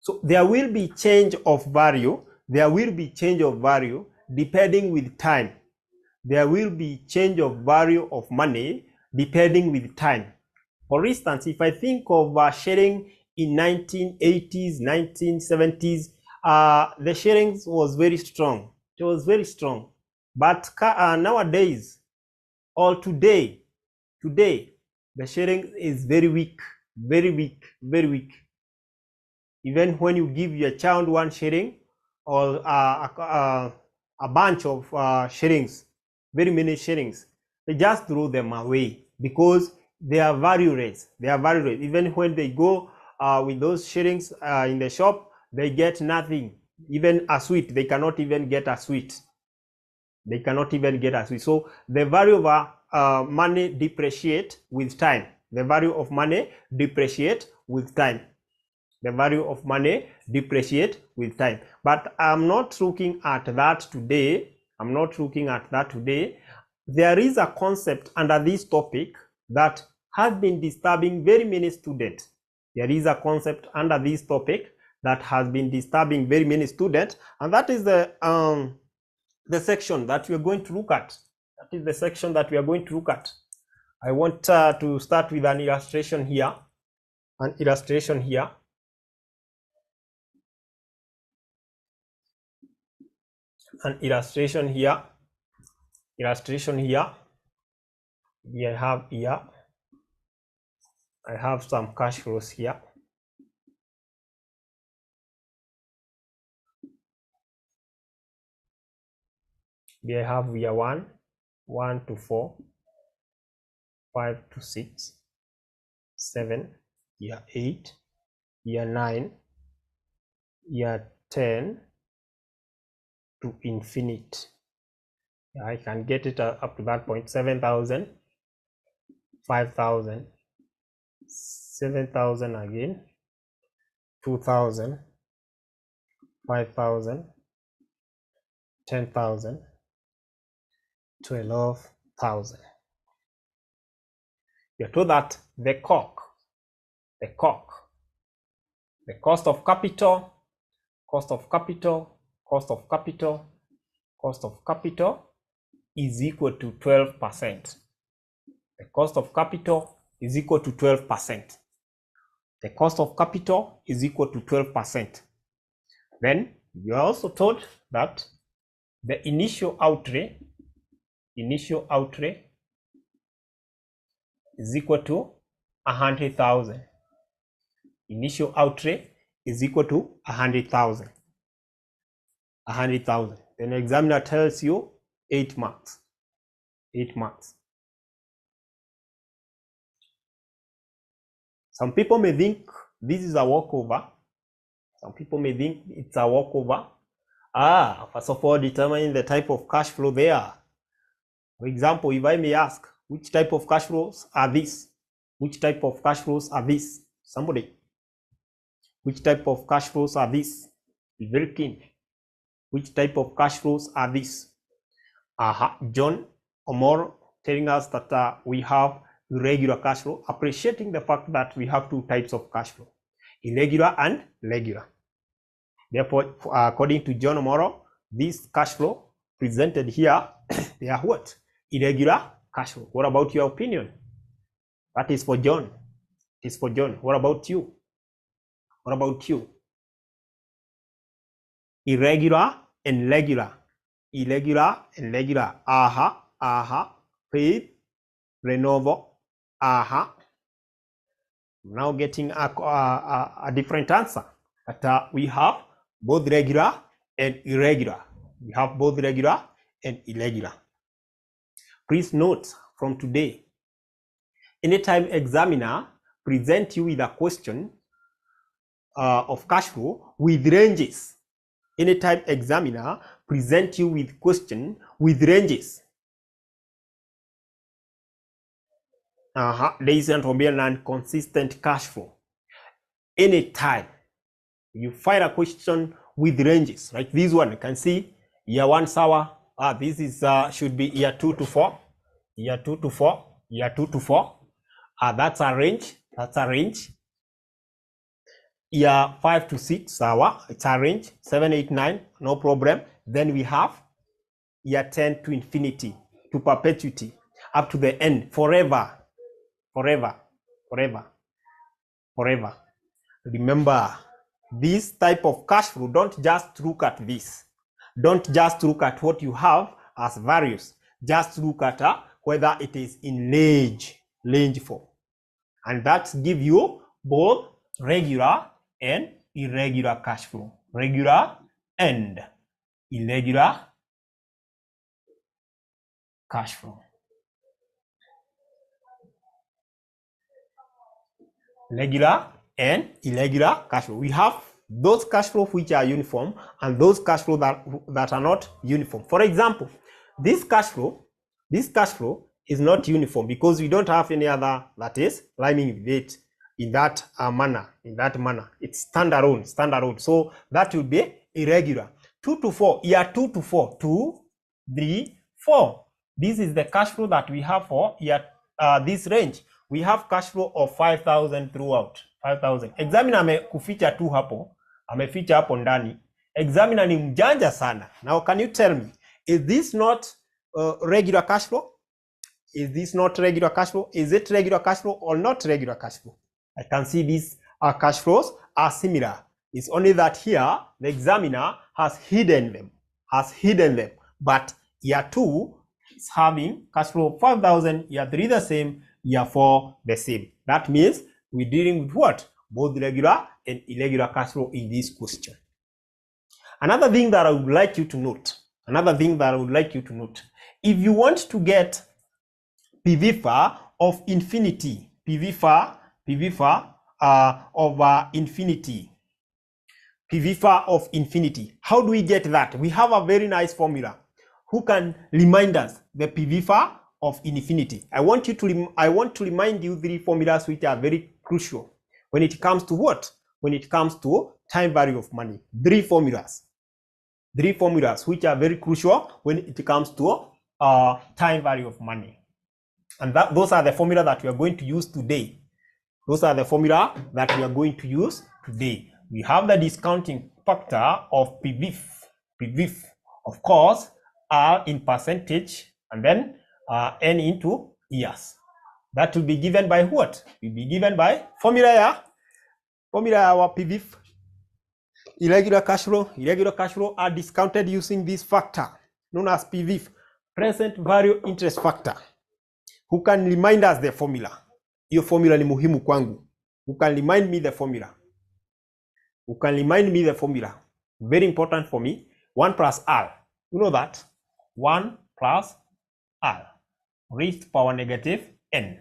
So there will be change of value. There will be change of value depending with time. There will be change of value of money depending with time. For instance, if I think of sharing in 1980s, 1970s, the sharing was very strong. It was very strong. But nowadays, or today, the sharing is very weak, very weak, very weak. Even when you give your child one shilling or a bunch of shillings, very many shillings, they just throw them away because they are value rates. They are value rates. Even when they go with those shillings in the shop, they get nothing. Even a sweet, they cannot even get a sweet. They cannot even get a sweet. So the value of money depreciate with time. The value of money depreciate with time. The value of money depreciate with time. But I'm not looking at that today. I'm not looking at that today. There is a concept under this topic that has been disturbing very many students. There is a concept under this topic that has been disturbing very many students, and that is the section that we are going to look at. That is the section that we are going to look at. I want to start with an illustration here. An illustration here. An illustration here. Illustration here. We have here. I have some cash flows here. We have year 1, 1 to 4, 5 to 6, 7, year 8, year 9, year 10 to infinite. I can get it up to that point. 7,000, 5,000, 7,000 again, 2,000, 5,000, 10,000, 12,000. You're told that the cost of capital, cost of capital is equal to 12%. The cost of capital is equal to 12%. The cost of capital is equal to 12%. Then you are also told that the initial outlay is equal to 100,000. Initial outlay is equal to 100,000. 100,000. Then the examiner tells you 8 marks. 8 marks. Some people may think this is a walkover. Some people may think it's a walkover. First of all, determining the type of cash flow there. For example, if I may ask, which type of cash flows are these? Which type of cash flows are these? Somebody. Which type of cash flows are these? Be very keen. Which type of cash flows are these? John Omoro telling us that we have irregular cash flow, appreciating the fact that we have 2 types of cash flow, irregular and regular. Therefore, according to John Omoro, this cash flow presented here, they are what? Irregular cash flow. What about your opinion? That is for John. It is for John. What about you? What about you? Irregular and regular. Irregular and regular. Paid, Lenovo. Now getting a different answer. But we have both regular and irregular. We have both regular and irregular. Please note from today, anytime examiner present you with a question of cash flow with ranges, anytime examiner present you with question with ranges, there is going to be an inconsistent cash flow. Anytime you find a question with ranges, like this one, you can see year 1 sour. This is should be year 2 to 4, year 2 to 4, year 2 to 4. That's a range. That's a range. year 5 to 6, it's a range, 7, 8, 9, no problem. Then we have year 10 to infinity, to perpetuity, up to the end, forever, forever, forever, forever. Remember, this type of cash flow, don't just look at this. Don't just look at what you have as values. Just look at whether it is in range form. And that give you both regular and irregular cash flow. Regular and irregular cash flow. Regular and irregular cash flow. We have those cash flow which are uniform and those cash flow that are not uniform. For example, this cash flow is not uniform because we don't have any other that is rhyming with it in that manner. It's standalone. So that will be irregular. 2 to 4, year 2 to 4, 2, 3, 4. This is the cash flow that we have for year this range. We have cash flow of 5,000 throughout. 5,000. Examiner amekuficha tu hapo, ameficha hapo ndani. Examiner ni mjanja sana. Now can you tell me, is this not regular cash flow? Is this not regular cash flow? Is it regular cash flow or not regular cash flow? I can see these cash flows are similar. It's only that here the examiner has hidden them. But year 2 is having cash flow of 5,000, year 3 the same, year 4 the same. That means we're dealing with what? Both regular and irregular cash flow in this question. Another thing that I would like you to note, if you want to get PVFA of infinity, PVFA of infinity, how do we get that? We have a very nice formula. Who can remind us the PVFA of infinity? I want to remind you 3 formulas which are very crucial when it comes to what? When it comes to time value of money. 3 formulas which are very crucial when it comes to time value of money. And those are the formula that we are going to use today. We have the discounting factor of PVF, of course, R in percentage, and then N into years. That will be given by what? Will be given by formula our PVF. Irregular cash flow are discounted using this factor known as PVF, present value interest factor. Who can remind us the formula? Hiyo formula ni muhimu kwangu. Who can remind me the formula? Very important for me. 1 plus R. You know that? 1 plus R. Raised to power negative N.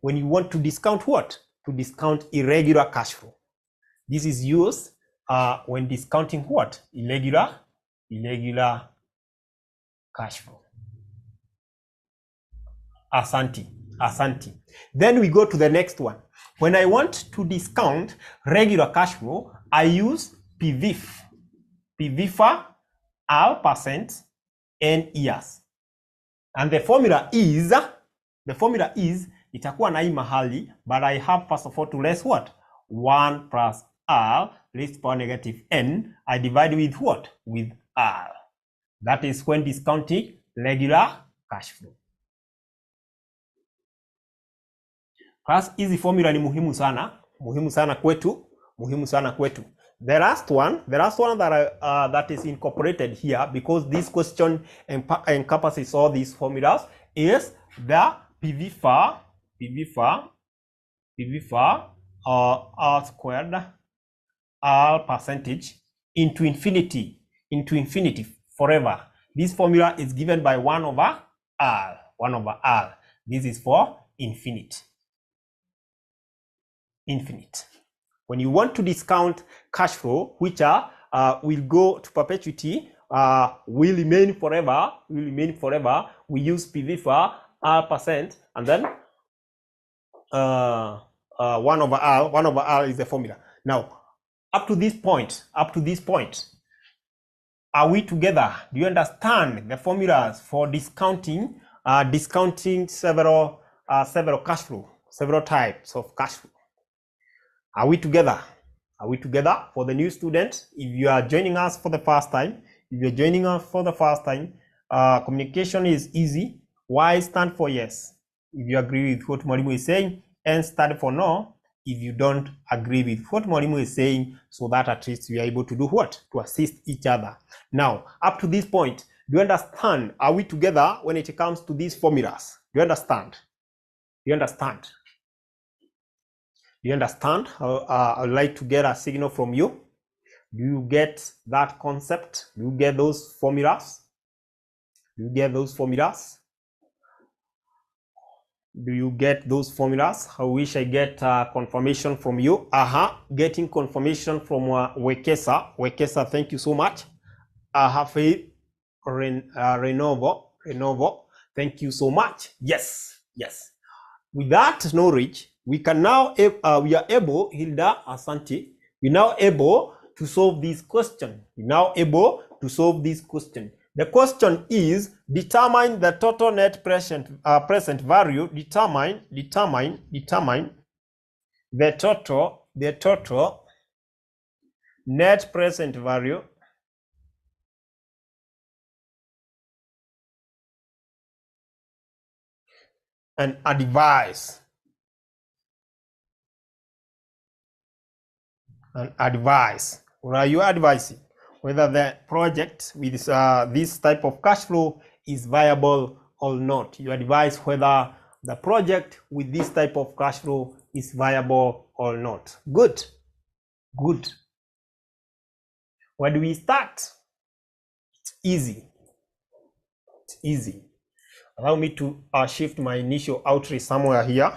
When you want to discount what? To discount irregular cash flow. This is used when discounting what? Irregular cash flow. Asante. Then we go to the next one. When I want to discount regular cash flow, I use PVFA, R percent, N years. And the formula is itakuwa na hii mahali, but I have first of all to raise what? 1 plus R raised to power negative N. I divide with what? With R. That is when discounting regular cash flow. Class, hizi formula ni muhimu sana kwetu. The last one that is incorporated here, because this question encompasses all these formulas, is the PVFA R squared, R percentage into infinity forever. This formula is given by 1 over R. This is for infinite. When you want to discount cash flow, which will go to perpetuity, will remain forever, we use PVFA R percent, and then 1 over R is the formula. Now, up to this point, are we together? Do you understand the formulas for discounting several cash flow, several types of cash flow? Are we together? Are we together? For the new students, if you are joining us for the first time, communication is easy. Y stand for yes, if you agree with what Mwalimu is saying, N stand for no, if you don't agree with what Mwalimu is saying, so that at least we are able to do what? To assist each other. Now, up to this point, do you understand? Are we together when it comes to these formulas? Do you understand? Do you understand? Do you understand? I'd like to get a signal from you. Do you get that concept? Do you get those formulas? Do you get those formulas? Do you get those formulas? I wish I get confirmation from you. Getting confirmation from Wekesa. Wekesa, thank you so much. Faith Renovo, thank you so much. Yes. With that knowledge, we can now we are able, Hilda Asante, we're now able to solve this question. The question is, determine the total net present value. Determine the total net present value and advise. Or are you advising whether the project with this type of cash flow is viable or not? You advise whether the project with this type of cash flow is viable or not. Good. Where do we start? It's easy. Allow me to shift my initial outlay somewhere here.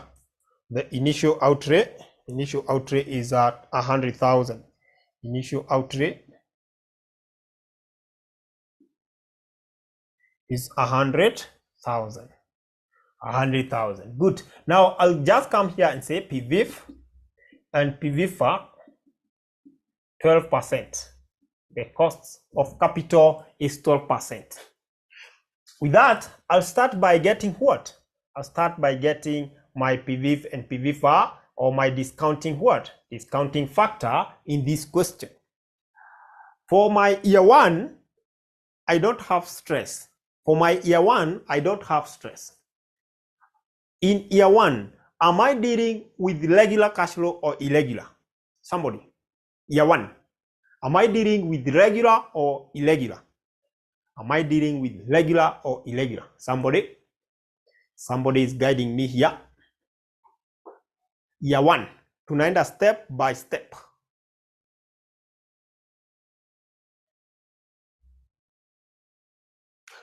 The initial outlay is at 100,000. Initial outlay is 100,000. Good. Now I'll just come here and say PVIF and PVIFA 12%. The cost of capital is 12%. With that, I'll start by getting what? I'll start by getting my PVIF and PVIFA, or my discounting what? Discounting factor in this question. For my year one, I don't have stress. In year one, am I dealing with regular cash flow or irregular? Somebody. Year one. Am I dealing with regular or irregular? Somebody is guiding me here. Year one. Tunaenda step by step.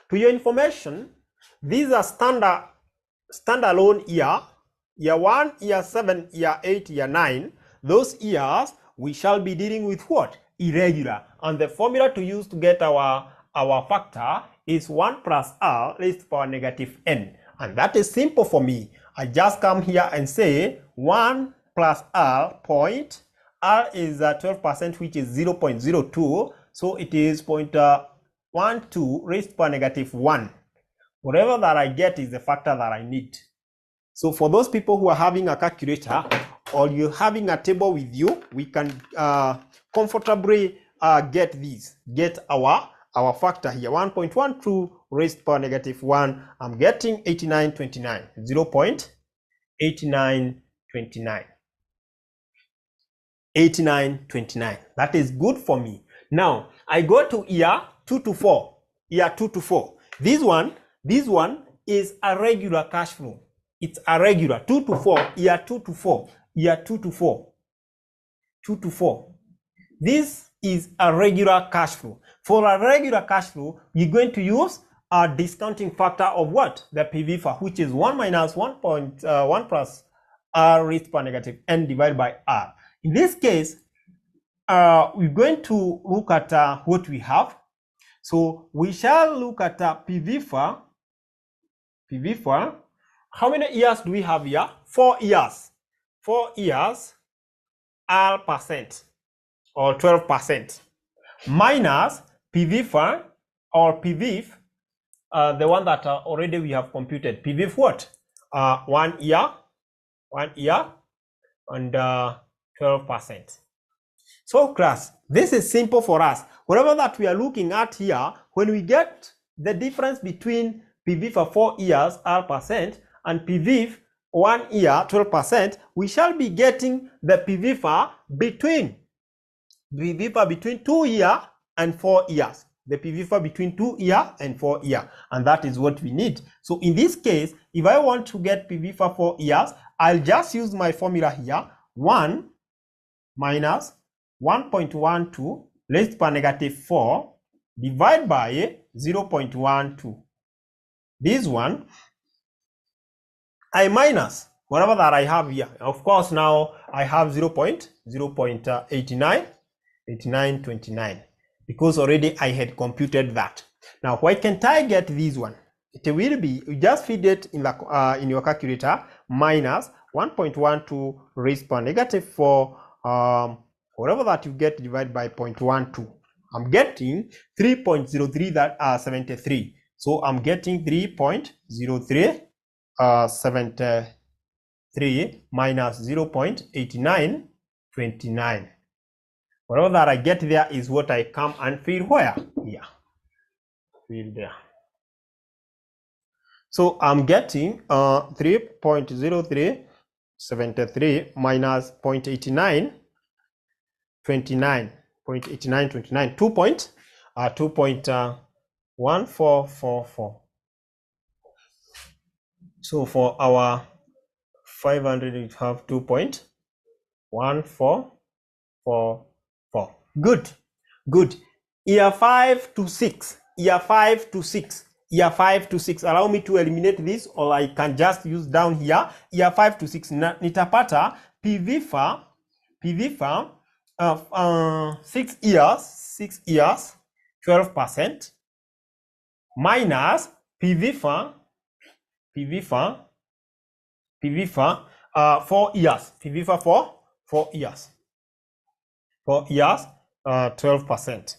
To your information, these are standalone year 1, year 7, year 8, year 9. Those years we shall be dealing with what? Irregular. And the formula to use to get our factor is 1 plus r raised to power negative n. And that is simple for me. I just come here and say 1 plus r point. R is 12%, which is 0.02. So it is 0.12 raised to power negative 1. Whatever that I get is the factor that I need. So for those people who are having a calculator or you're having a table with you, we can comfortably get our factor here. 1.12 raised to power negative 1. I'm getting 8929. 0.8929. 8929. That is good for me. Now I go to year 2 to 4. This one is a regular cash flow. It's a regular 2 to 4. Year 2 to 4. This is a regular cash flow. For a regular cash flow, you're going to use a discounting factor of what? The PVIFA, which is 1 minus 1.1 plus r raised to power negative n divided by r. In this case, we're going to look at what we have. So we shall look at PVIFA. How many years do we have here? 4 years. 4 years, r percent or 12%, minus PVIFA or PVIF, the one that already we have computed. PVIF what? 1 year, and 12%. So class, this is simple for us. Whatever that we are looking at here, when we get the difference between PV for 4 years, R%, and PV 1 year, 12%, we shall be getting the PV for between 2 years and 4 years. The PV for between 2 years and 4 years. And that is what we need. So in this case, if I want to get PV for 4 years, I'll just use my formula here. 1 minus 1.12 raised to the power negative 4 divided by 0.12. This one, I minus whatever that I have here. Of course, now I have 0.8929 because already I had computed that. Now, why can't I get this one? It will be, you just feed it in the in your calculator, minus 1.12 raised to the power negative 4, whatever that you get divided by 0.12. I'm getting 3.03, that are 73. So I'm getting 3.0373 minus 0.8929. Whatever that I get there is what I come and fill where? Here. Fill there. So I'm getting 3.0373 minus 0.8929. 2.1444. So for our 500 we have 2.1444. Good. Year 5 to 6. Allow me to eliminate this, or I can just use down here. Year 5 to 6. Nitapata PV for 6 years, 12%, minus PV for 4 years. PV for 4 years. 4 years, 12%.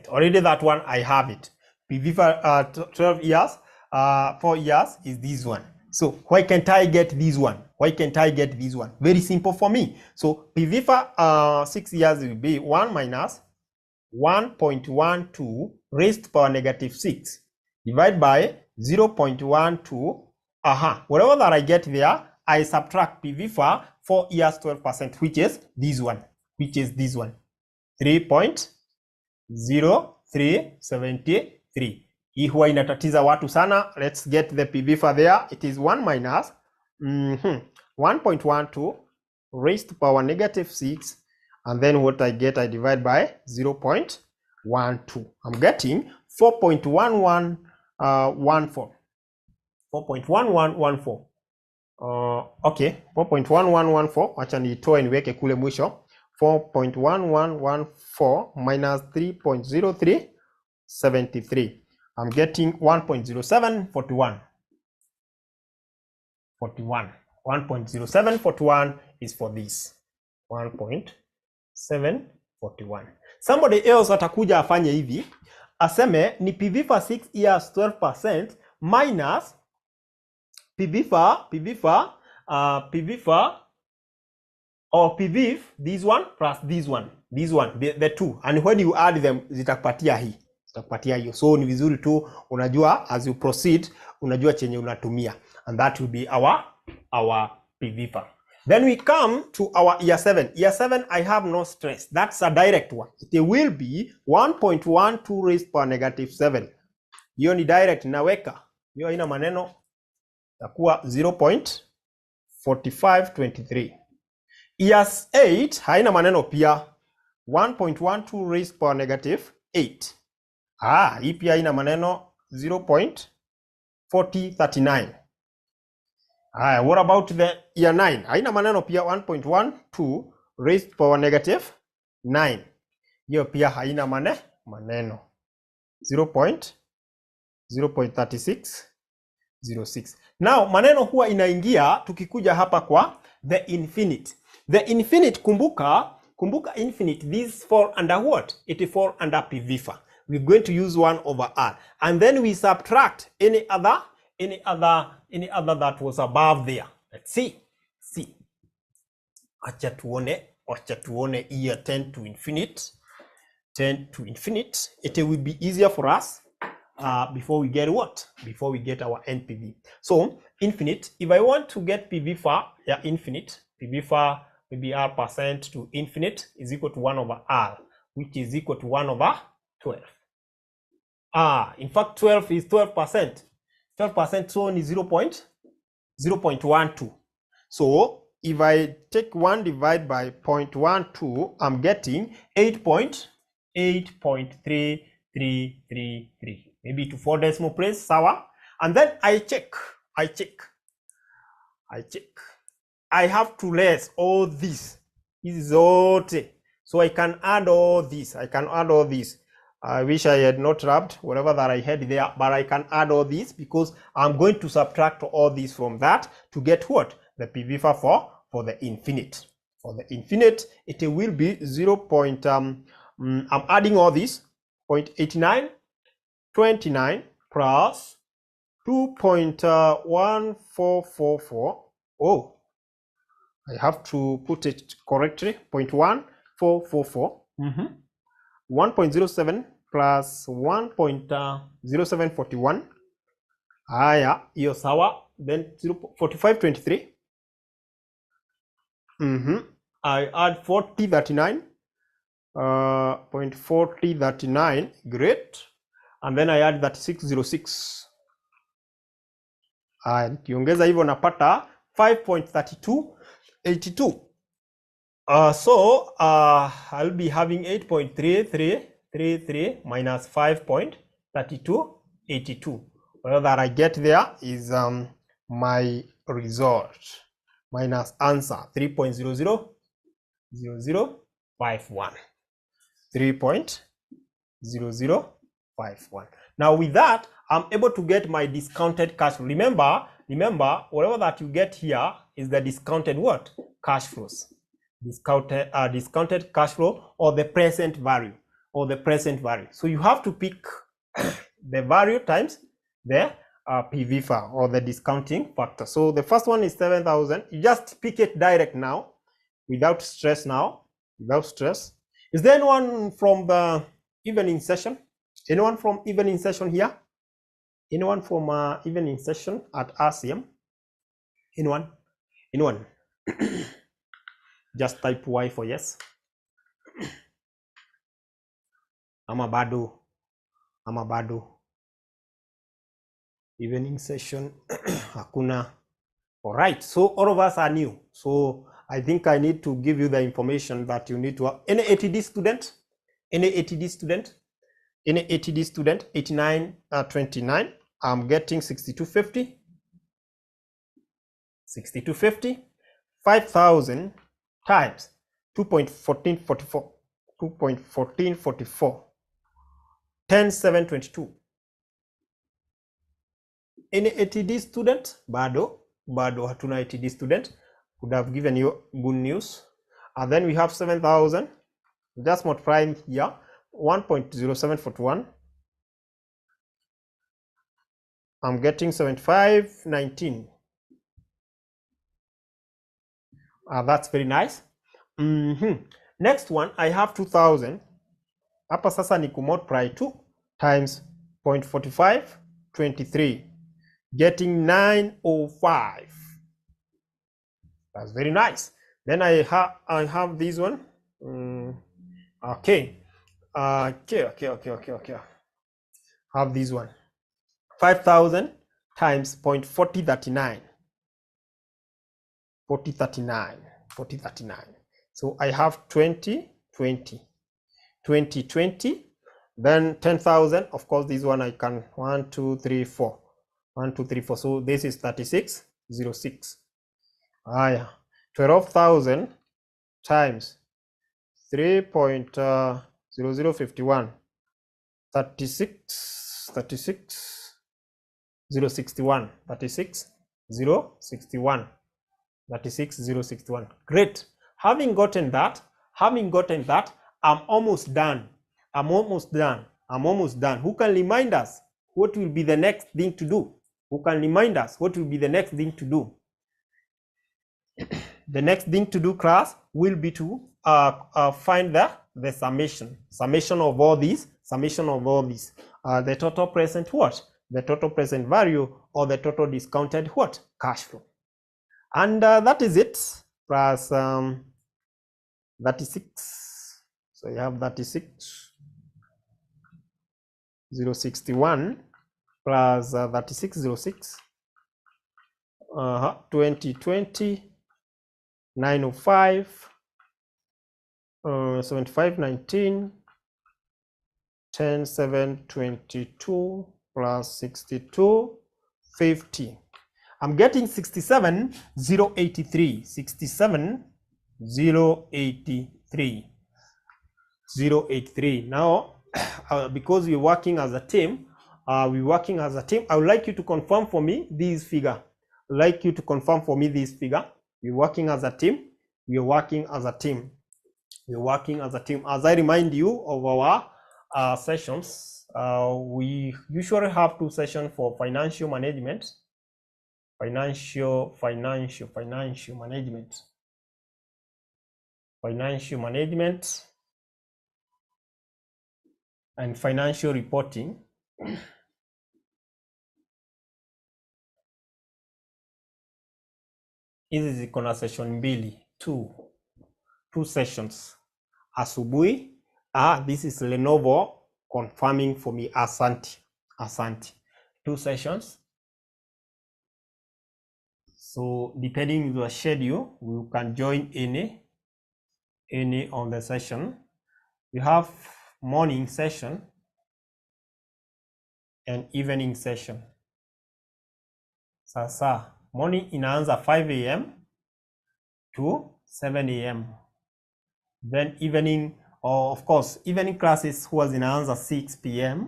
Already that one I have it. PV for 12 years, 4 years is this one. So why can't I get this one? Very simple for me. So PV for 6 years will be 1 minus 1.12 raised to the power negative 6 divided by 0.12. Whatever that I get there, I subtract PV for 4 years 12%, which is this one. 3.0373. Hii huwa inatatiza watu sana. Let's get the PV for there. It is 1 minus 1.12 raised to the power negative 6, and then what I get, I divide by 0.12. I'm getting 4.1114. 4.1114. Okay, 4.1114. Acha nitoe niweke kule mwisho. 4.1114 minus 3.0373. I'm getting 1.0741. 1.0741 is for this. 1.741. Somebody else atakuja afanye hivi, aseme ni PV for 6 years 12% minus PV this one plus this one, the two, and when you add them zitakupatia hii. So ni vizuri tu unajua as you proceed, unajua chenye unatumia, and that will be our PV. Then we come to our year 7. Year 7, I have no stress. That's a direct one. It will be 1.12 raised to the power negative 7. Hiyo ni direct, naweka hiyo ina maneno, takuwa 0.4523. Year 8 haina maneno pia, 1.12 raised to the power negative 8. Hii pia ina maneno 0.4039. What about the year 9? Haina maneno pia, 1.12 raised to the power negative 9. Hiyo pia haina maneno 0.3606. Now maneno huwa inaingia tukikuja hapa kwa the infinite. The infinite, kumbuka infinite, this fall under what? It fall under PV. We're going to use 1 over R, and then we subtract any other that was above there. Let's see. acha tuone here 10 to infinite. 10 to infinite. It will be easier for us before we get what? Before we get our NPV. So infinite, if I want to get PV for infinite, PV for maybe R percent to infinite is equal to 1 over R, which is equal to 1 over 12. In fact, 12 is 12%. 12% so is 0.12. So if I take 1 divided by 0.12, I'm getting 8.33333. Maybe to 4 decimal place, sawa. And then I check. I have to less all this. This is all. So I can add all this. I wish I had not wrapped whatever that I had there, but I can add all this because I'm going to subtract all this from that to get what? The PV for the infinite. For the infinite, it will be 0. I'm adding all this 0.8929 plus 2.1444. Oh, I have to put it correctly. 0.1444. 1.07 plus 1.0741. Haya, hiyo sawa. Then 0.4523. I add 4039. 0.4039. Great. And then I add that 606. Nikiongeza hivyo napata 5.3282. So I'll be having 8.3333 minus 5.3282. Well, that I get there is my result minus answer 3.000051. 3.0051. Now with that, I'm able to get my discounted cash flow. Remember, whatever that you get here is the discounted what? Cash flows. Discounted cash flow or the present value. So you have to pick the value times the PV far or the discounting factor. So the first one is 7,000. You just pick it direct now without stress Is there anyone from the evening session? Anyone from evening session here? Anyone from evening session at RCM? Anyone? Just type Y for yes. Ama bado. Evening session. Hakuna. All right. So all of us are new. So I think I need to give you the information that you need to have. Any ATD student? 8929. I'm getting 6250. 5,000 times 2.1444. 10,722. Any ATD student? Bado hatuna ATD student. Would have given you good news. And then we have 7,000. Just multiplying here. 1.0741. I'm getting 7519. That's very nice. Next one, I have 2,000. Hapa sasa ni kumultiply 2 times 0.4523, getting 905. That's very nice. Then I have this one. Okay. Have this one. 5,000 times 0.4039. 4039. So I have 20. Then 10,000. Of course, this one I can 1, 2, 3, 4. 1, 2, 3, 4. So this is 3606. 12,000 times 3.0051. 36061. 36061. Great. Having gotten that, I'm almost done. Who can remind us what will be the next thing to do? the next thing to do, class, will be to find the summation of all these, the total present what? The total present value, or the total discounted what? Cash flow. And that is it, plus 36. So you have 36,061 plus 3606, 2020, 905, 7519, 10722 plus 6250. I'm getting 67,083. 67,083. Now, because we're working as a team, I would like you to confirm for me this figure. We're working as a team. As I remind you of our sessions, we usually have 2 sessions for financial management. Financial management and financial reporting. Hizi ziko na session mbili, two sessions. Asubuhi, this is Lenovo confirming for me. Asante. 2 sessions. So depending on your schedule, you can join any on the session. You have morning session and evening session. Sasa morning inaanza 5 a.m. to 7 a.m. Then evening, of course, evening classes huwa zinaanza 6 p.m.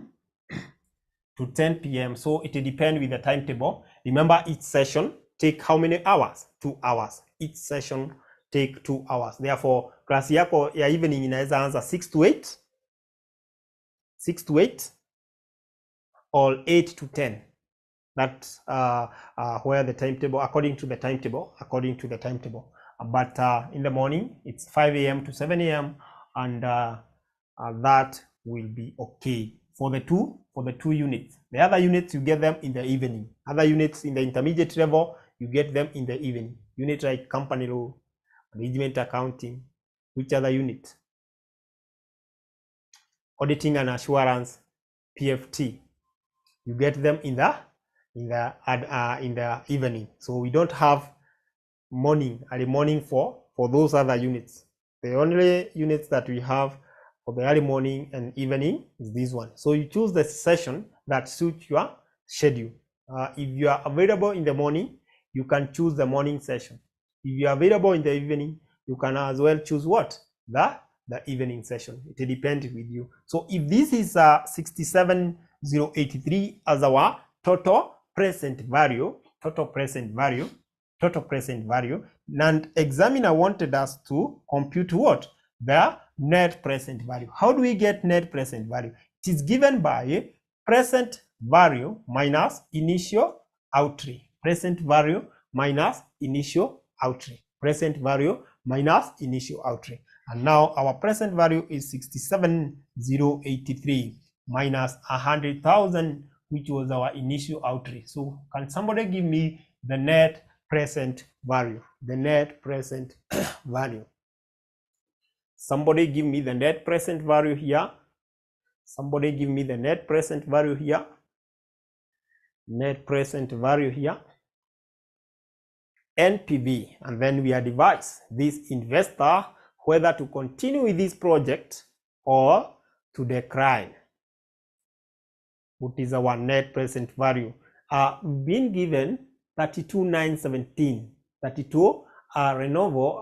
to 10 p.m. So it depends with the timetable. Remember, each session take how many hours? 2 hours. Each session take 2 hours. Therefore, class yako ya evening inaweza anza 6 to 8 or 8 to 10. That's where the timetable, according to the timetable. But in the morning, it's 5 a.m. to 7 a.m. and that will be okay for the two units. The other units, you get them in the evening. Other units in the intermediate level, you get them in the evening. Unit like company law, management accounting. Which other unit? Auditing and assurance, PFT. You get them in the evening. So we don't have early morning for those other units. The only units that we have for the early morning and evening is this one. So you choose the session that suits your schedule. If you are available in the morning, you can choose the morning session. If you are available in the evening, you can as well choose what? The evening session. It depends with you. So if this is 67,083 as our total present value, and examiner wanted us to compute what? The net present value. How do we get net present value? It is given by present value minus initial outlay. Present value minus initial outlay. And now our present value is 67,083 minus 100,000, which was our initial outlay. So can somebody give me the net present value? Somebody give me the net present value here. Net present value here. NPV, and then we advise this investor whether to continue with this project or to decline. What is our net present value? Being given 32,917. 32, Renovo,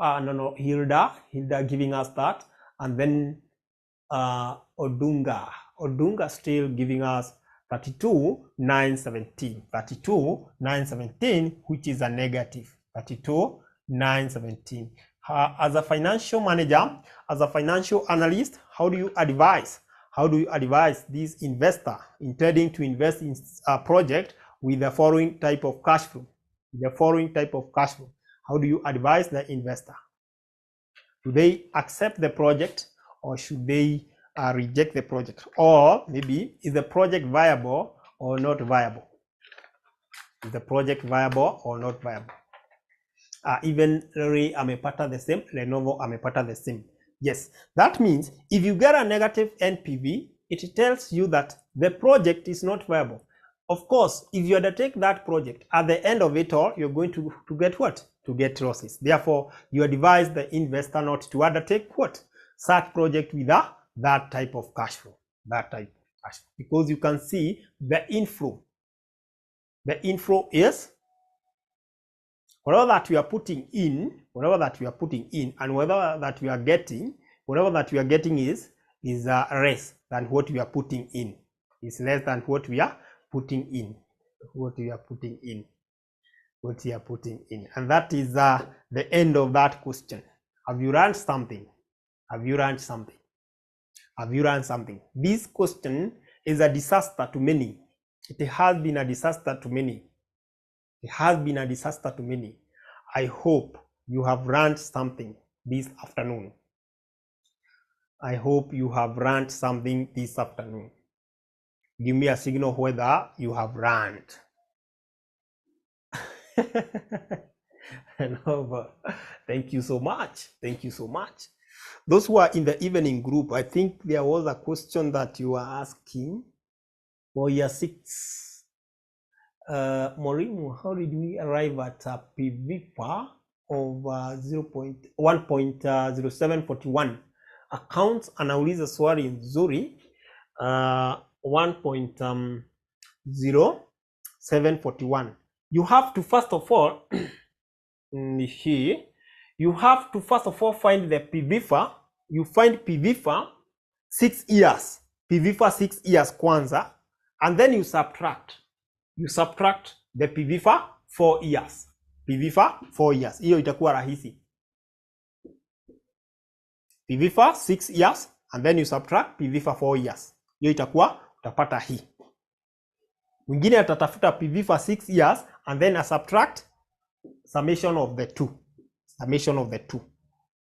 Hilda giving us that, and then Odunga still giving us 32,917, which is a negative. 32,917. As a financial manager, as a financial analyst, how do you advise this investor intending to invest in a project with the following type of cash flow? How do you advise the investor? Do they accept the project, or should they reject the project? Or maybe, is the project viable or not viable? Is the project viable or not viable? Even Ray amepata the same, Lenovo amepata the same. Yes, that means if you get a negative NPV, it tells you that the project is not viable. Of course, if you undertake that project, at the end of it all, you're going to get what? To get losses. Therefore, you advise the investor not to undertake what? Such project with that type of cash flow. That type of cash flow. Because you can see the inflow. The inflow is whatever that we are putting in, and whatever that we are getting is less than what we are putting in. Is less than what we are putting in. And that is the end of that question. Have you learned something? This question is a disaster to many. It has been a disaster to many. I hope you have learned something this afternoon. Give me a signal whether you have learned. Thank you so much. Those who are in the evening group, I think there was a question that you were asking for year 6. Maureen, how did we arrive at a PVPA of 1.0741? Accounts anauliza swali nzuri. 1.0741. You have to first of all find the PVPA. You find PVPA 6 years. PVPA 6 years kwanza, and then you subtract the PVPA 4 years. Hiyo itakuwa rahisi. PVPA 6 years and then you subtract PVPA 4 years. Hiyo itakuwa utapata hii. Mwingine atatafuta PVPA 6 years and then a subtract summation of the two.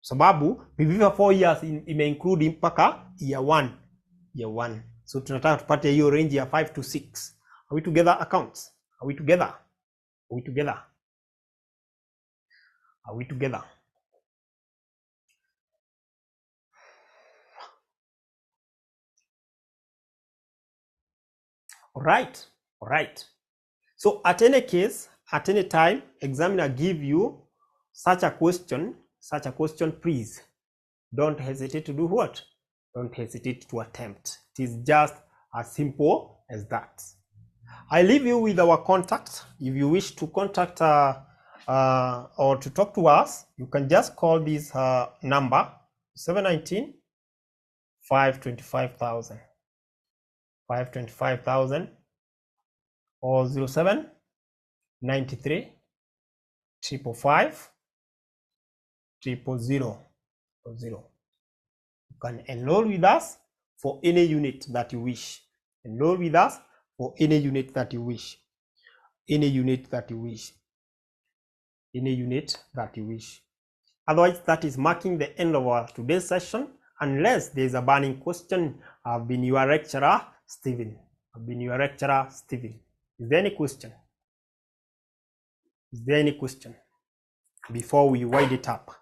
Sababu PVPA 4 years ime include mpaka year 1. So tunataka tupate hiyo range ya 5 to 6. Are we together, accounts? Are we together? All right. So at any case, at any time, examiner give you such a question, please don't hesitate to do what? Don't hesitate to attempt. It is just as simple as that. I leave you with our contact. If you wish to contact or to talk to us, you can just call this number 719 525,000 or 07 93 555 000. You can enroll with us for any unit that you wish. Otherwise, that is marking the end of our today's session, unless there is a burning question. I've been your lecturer, Stephen. Is there any question? Before we wind it up?